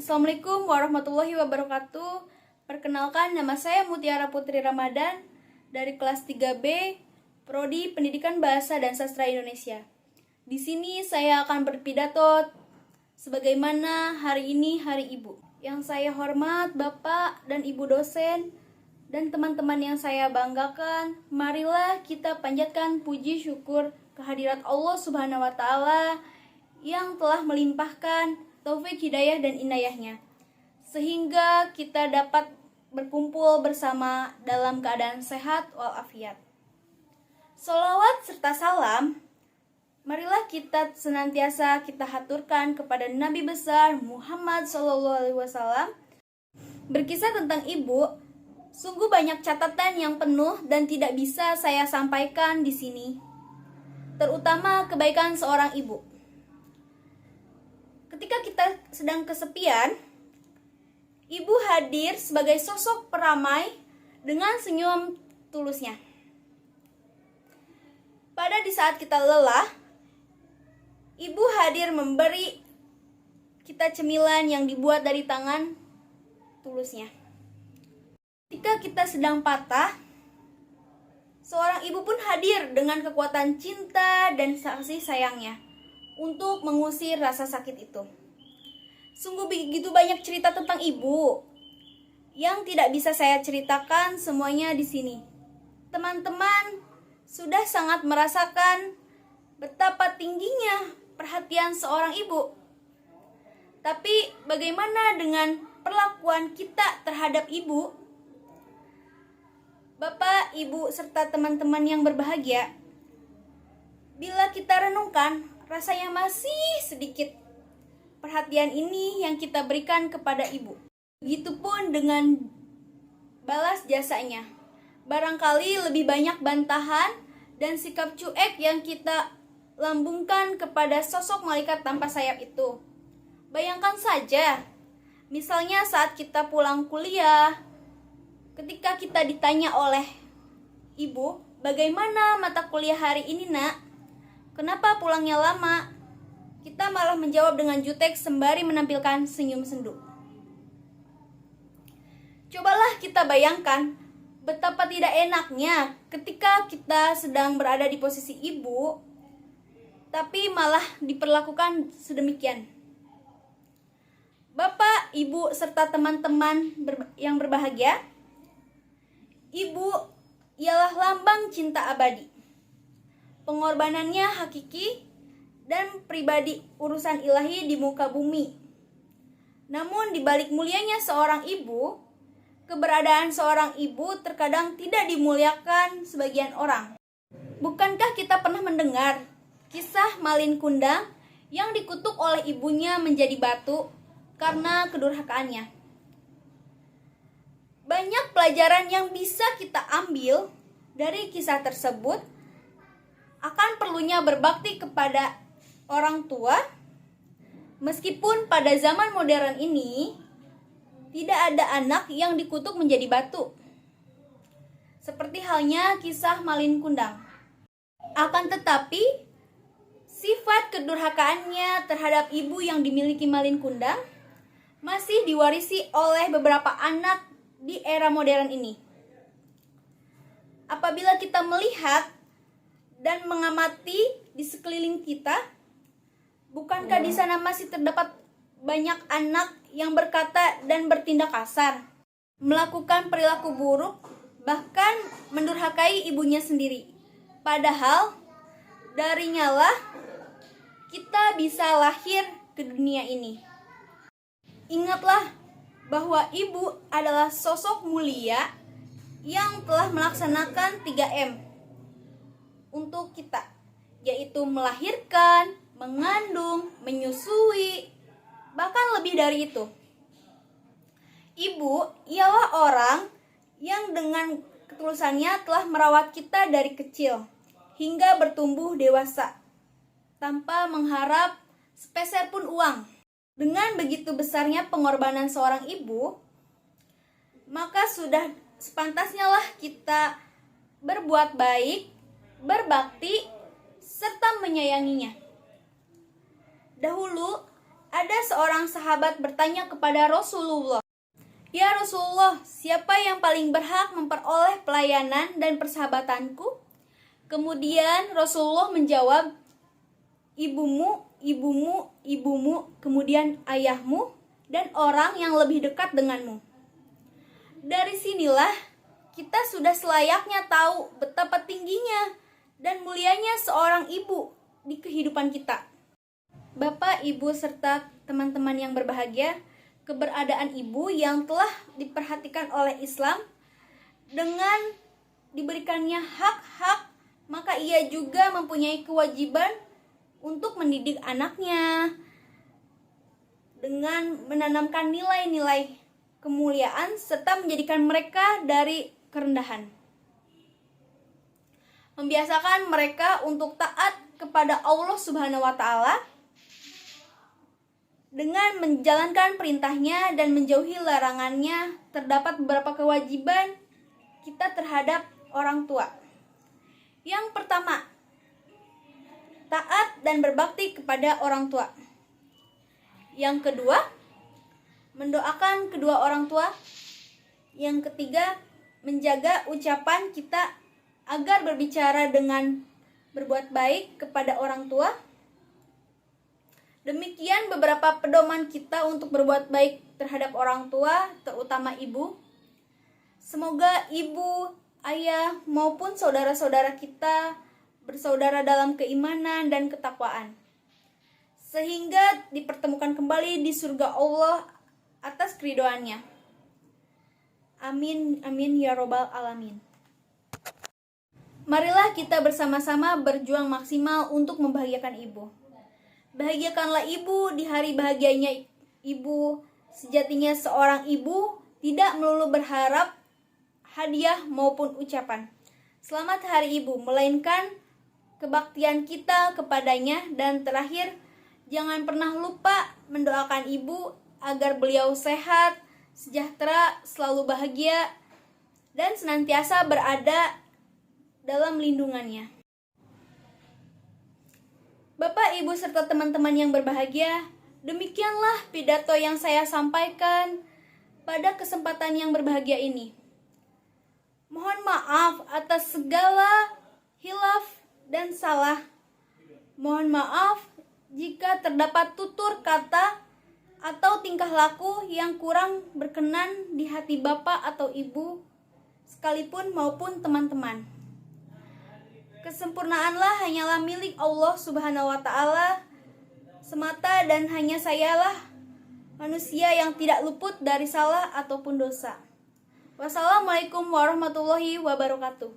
Assalamualaikum warahmatullahi wabarakatuh. Perkenalkan, nama saya Mutiara Putri Ramadan dari kelas 3B, Prodi Pendidikan Bahasa dan Sastra Indonesia. Di sini saya akan berpidato sebagaimana hari ini Hari Ibu. Yang saya hormat Bapak dan Ibu dosen dan teman-teman yang saya banggakan, marilah kita panjatkan puji syukur kehadirat Allah Subhanahu wa taala yang telah melimpahkan taufik hidayah dan inayahnya, sehingga kita dapat berkumpul bersama dalam keadaan sehat walafiat. Sholawat serta salam marilah kita senantiasa kita haturkan kepada Nabi besar Muhammad SAW. Berkisah tentang ibu, sungguh banyak catatan yang penuh dan tidak bisa saya sampaikan di sini, terutama kebaikan seorang ibu. Ketika kita sedang kesepian, ibu hadir sebagai sosok peramai dengan senyum tulusnya. Pada di saat kita lelah, ibu hadir memberi kita cemilan yang dibuat dari tangan tulusnya. Ketika kita sedang patah, seorang ibu pun hadir dengan kekuatan cinta dan kasih sayangnya untuk mengusir rasa sakit itu. Sungguh begitu banyak cerita tentang ibu yang tidak bisa saya ceritakan semuanya di sini. Teman-teman sudah sangat merasakan betapa tingginya perhatian seorang ibu. Tapi bagaimana dengan perlakuan kita terhadap ibu? Bapak, Ibu, serta teman-teman yang berbahagia, bila kita renungkan, rasanya masih sedikit perhatian ini yang kita berikan kepada ibu. Begitupun dengan balas jasanya. Barangkali lebih banyak bantahan dan sikap cuek yang kita lambungkan kepada sosok malaikat tanpa sayap itu. Bayangkan saja, misalnya saat kita pulang kuliah, ketika kita ditanya oleh ibu, bagaimana mata kuliah hari ini nak? Kenapa pulangnya lama? Kita malah menjawab dengan jutek sembari menampilkan senyum sendu. Cobalah kita bayangkan betapa tidak enaknya ketika kita sedang berada di posisi ibu, tapi malah diperlakukan sedemikian. Bapak, Ibu, serta teman-teman yang berbahagia, ibu ialah lambang cinta abadi. Pengorbanannya hakiki dan pribadi urusan ilahi di muka bumi. Namun di balik mulianya seorang ibu, keberadaan seorang ibu terkadang tidak dimuliakan sebagian orang. Bukankah kita pernah mendengar kisah Malin Kundang yang dikutuk oleh ibunya menjadi batu karena kedurhakaannya? Banyak pelajaran yang bisa kita ambil dari kisah tersebut. Akan perlunya berbakti kepada orang tua, meskipun pada zaman modern ini tidak ada anak yang dikutuk menjadi batu, seperti halnya kisah Malin Kundang. Akan tetapi, sifat kedurhakaannya terhadap ibu yang dimiliki Malin Kundang masih diwarisi oleh beberapa anak di era modern ini. Apabila kita melihat dan mengamati di sekeliling kita, bukankah di sana masih terdapat banyak anak yang berkata dan bertindak kasar, melakukan perilaku buruk, bahkan mendurhakai ibunya sendiri? Padahal darinya lah kita bisa lahir ke dunia ini. Ingatlah bahwa ibu adalah sosok mulia yang telah melaksanakan 3M untuk kita, yaitu melahirkan, mengandung, menyusui, bahkan lebih dari itu. Ibu ialah orang yang dengan ketulusannya telah merawat kita dari kecil hingga bertumbuh dewasa tanpa mengharap sepeser pun uang. Dengan begitu besarnya pengorbanan seorang ibu, maka sudah sepantasnya lah kita berbuat baik, berbakti, serta menyayanginya. Dahulu ada seorang sahabat bertanya kepada Rasulullah, "Ya Rasulullah, siapa yang paling berhak memperoleh pelayanan dan persahabatanku?" Kemudian Rasulullah menjawab, "Ibumu, ibumu, ibumu, kemudian ayahmu, dan orang yang lebih dekat denganmu." Dari sinilah kita sudah selayaknya tahu betapa tingginya dan mulianya seorang ibu di kehidupan kita. Bapak, Ibu, serta teman-teman yang berbahagia, keberadaan ibu yang telah diperhatikan oleh Islam dengan diberikannya hak-hak, maka ia juga mempunyai kewajiban untuk mendidik anaknya dengan menanamkan nilai-nilai kemuliaan serta menjadikan mereka dari kerendahan. Membiasakan mereka untuk taat kepada Allah Subhanahu wa Ta'ala dengan menjalankan perintahnya dan menjauhi larangannya. Terdapat beberapa kewajiban kita terhadap orang tua. Yang pertama, taat dan berbakti kepada orang tua. Yang kedua, mendoakan kedua orang tua. Yang ketiga, menjaga ucapan kita agar berbicara dengan berbuat baik kepada orang tua. Demikian beberapa pedoman kita untuk berbuat baik terhadap orang tua, terutama ibu. Semoga ibu, ayah, maupun saudara-saudara kita bersaudara dalam keimanan dan ketakwaan, sehingga dipertemukan kembali di surga Allah atas keridhoannya. Amin, amin ya robbal alamin. Marilah kita bersama-sama berjuang maksimal untuk membahagiakan ibu. Bahagiakanlah ibu di hari bahagianya ibu. Sejatinya seorang ibu tidak melulu berharap hadiah maupun ucapan selamat hari ibu, melainkan kebaktian kita kepadanya. Dan terakhir, jangan pernah lupa mendoakan ibu agar beliau sehat, sejahtera, selalu bahagia, dan senantiasa berada dalam lindungannya. Bapak, Ibu, serta teman-teman yang berbahagia, demikianlah pidato yang saya sampaikan pada kesempatan yang berbahagia ini. Mohon maaf atas segala hilaf dan salah. Mohon maaf jika terdapat tutur kata atau tingkah laku yang kurang berkenan di hati Bapak atau Ibu sekalipun maupun teman-teman. Kesempurnaanlah hanyalah milik Allah Subhanahu wa Ta'ala semata, dan hanya sayalah manusia yang tidak luput dari salah ataupun dosa. Wassalamualaikum warahmatullahi wabarakatuh.